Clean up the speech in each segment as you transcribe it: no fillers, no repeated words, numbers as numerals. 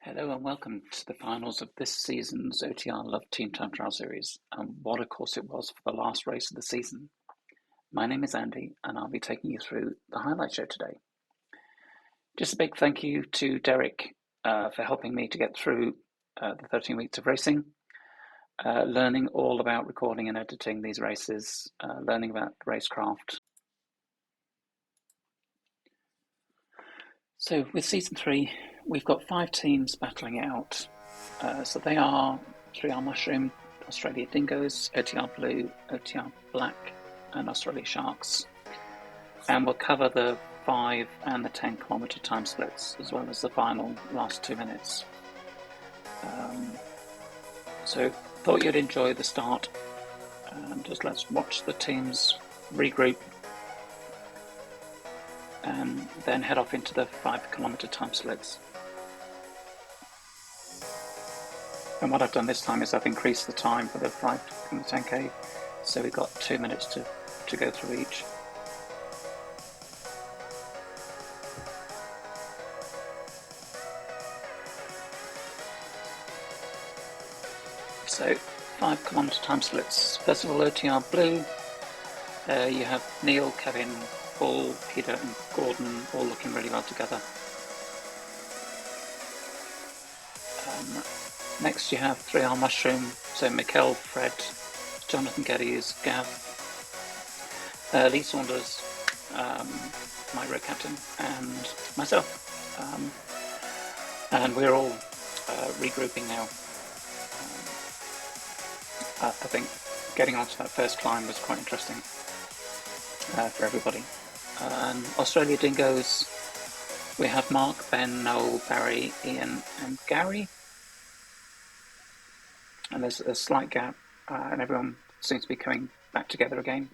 Hello and welcome to the finals of this season's OTR Love Team Time Trial Series, and what a course it was for the last race of the season. My name is Andy and I'll be taking you through the highlight show today. Just a big thank you to Derek for helping me to get through the 13 weeks of racing, learning all about recording and editing these races, learning about racecraft. So with season 3, we've got 5 teams battling it out. So they are 3R Mushroom, Australia Dingos, OTR Blue, OTR Black, and Australia Sharks. And we'll cover the 5 and the 10 kilometre time splits, as well as the final last 2 minutes. So thought you'd enjoy the start, and just let's watch the teams regroup and then head off into the 5 kilometre time splits. And what I've done this time is I've increased the time for the 5 and the 10k, so we've got 2 minutes to go through each. So 5 kilometre time splits. First of all, OTR Blue, you have Neil, Kevin, Paul, Peter and Gordon all looking really well together. Next you have 3R Mushroom, so Mikkel, Fred, Jonathan Geddes, Gav, Lee Saunders, my road captain, and myself. And we're all regrouping now. I think getting onto that first climb was quite interesting for everybody. Australia Dingos, we have Mark, Ben, Noel, Barry, Ian and Gary. And there's a slight gap, and everyone seems to be coming back together again.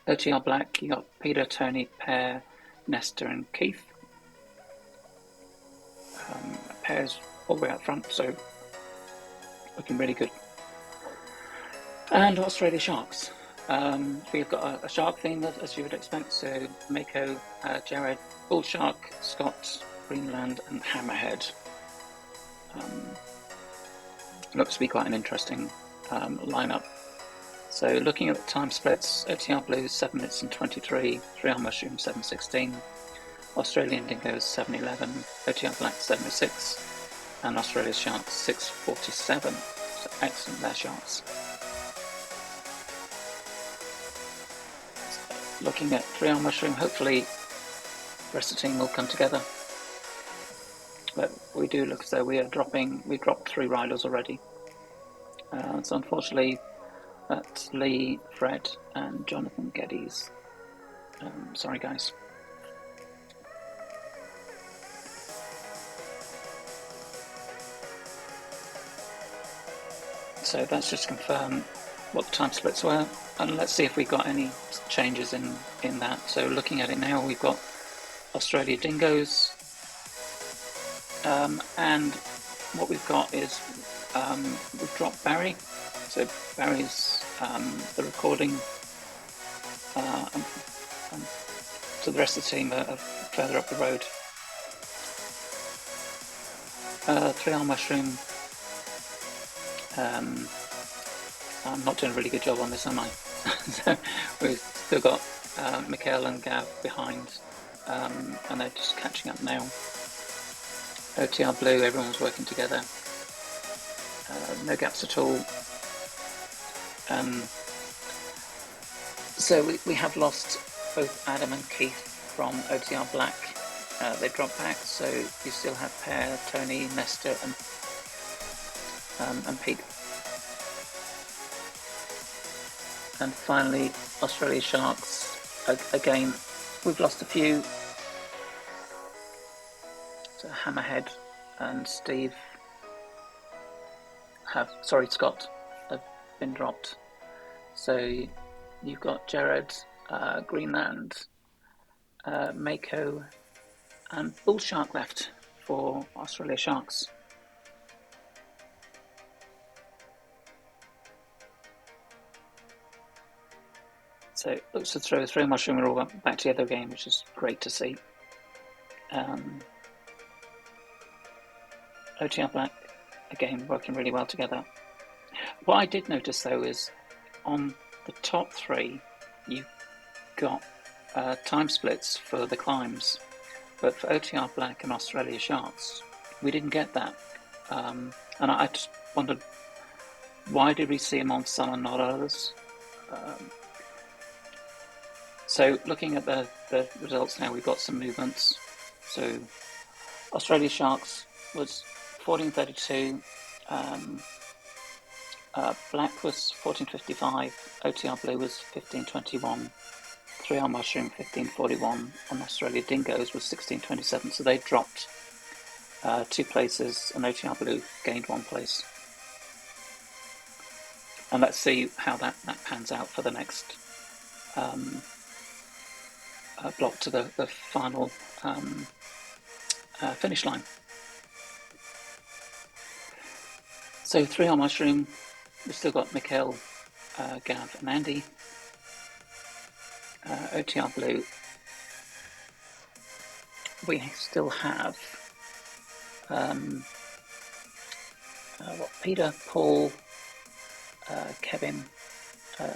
OTR Black, you got Peter, Tony, Per, Nestor and Keith. Per's all the way up front, so looking really good. And Australia Sharks. We've got a shark theme, as you would expect, so Mako, Jared, Bull Shark, Scott, Greenland and Hammerhead. Looks to be quite an interesting lineup. So looking at the time splits, OTR Blue 7 minutes and 23, 3R Mushroom 7:16, Australian Dingos 7:11, OTR Black 7:06, and Australia Sharks 6:47. So excellent there, Sharks. Looking at 3R Mushroom, hopefully the rest of the team will come together. But we do look as though we dropped 3 riders already. So unfortunately, that's Lee, Fred, and Jonathan Geddes. Sorry, guys. So that's just to confirm what the time splits were, and let's see if we got any changes in that. So looking at it now, we've got Australia Dingos, and what we've got is we've dropped Barry, so Barry's the recording, and so the rest of the team are further up the road. 3R Mushroom, I'm not doing a really good job on this, am I? So we've still got Mikkel and Gav behind, and they're just catching up now. OTR Blue, everyone's working together. No gaps at all. So we have lost both Adam and Keith from OTR Black. They dropped back, so you still have Per, Tony, Nestor and Pete. And finally, Australia Sharks. Again, we've lost a few. So Hammerhead and Steve Scott have been dropped. So you've got Jared, Greenland, Mako and Bull Shark left for Australia Sharks. So it looks to throw 3R Mushroom are all back together again, which is great to see. OTR Black, again, working really well together. What I did notice, though, is on the top three, you got time splits for the climbs, but for OTR Black and Australia Sharks, we didn't get that. And I just wondered, why did we see them on some and not others? So looking at the results now, we've got some movements. So Australia Sharks was 14:32, Black was 14:55, OTR Blue was 15:21, 3R Mushroom 15:41, and Australia Dingos was 16:27. So they dropped 2 places, and OTR Blue gained 1 place. And let's see how that pans out for the next block to the final finish line. So 3R Mushroom, we've still got Mikhail, Gav and Andy. OTR Blue, we still have Peter, Paul, Kevin,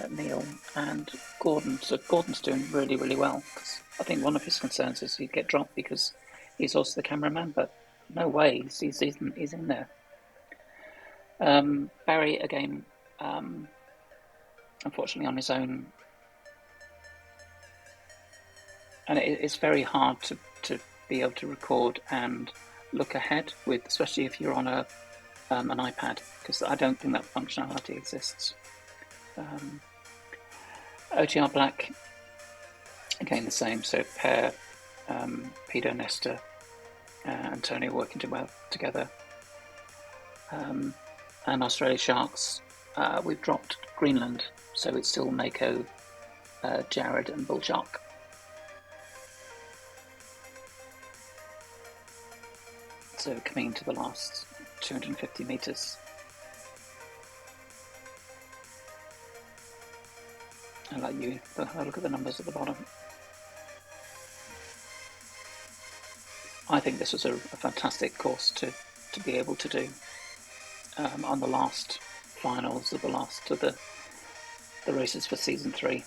Neil and Gordon. So Gordon's doing really, really well, because I think one of his concerns is he'd get dropped because he's also the cameraman, but no way, he's in there. Barry, again, unfortunately on his own, and it's very hard to be able to record and look ahead with, especially if you're on an iPad, because I don't think that functionality exists. OTR Black, again the same, so pair, Peter, Nestor, Antonio working well together. And Australia Sharks, we've dropped Greenland, so it's still Mako, Jared and Bullshark. So coming into the last 250 metres. I'll let you look at the numbers at the bottom. I think this was a fantastic course to be able to do on the last finals of the last of the races for season 3.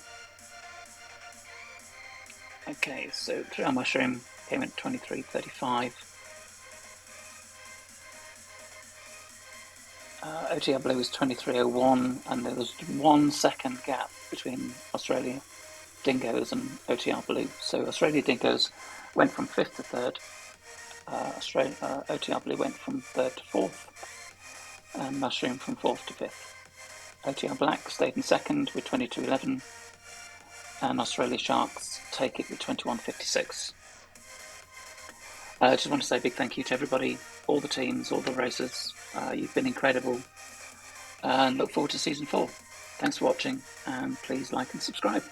Okay, so 3R Mushroom came in 23:35. OTR Blue was 23:01, and there was 1 second gap between Australia Dingos and OTR Blue. So Australia Dingos went from 5th to 3rd. OTR Blue went from 3rd to 4th, and Mushroom from 4th to 5th. OTR Black stayed in 2nd with 22:11, and Australia Sharks take it with 21:56. I just want to say a big thank you to everybody, all the teams, all the racers. You've been incredible, and look forward to season 4. Thanks for watching, and please like and subscribe.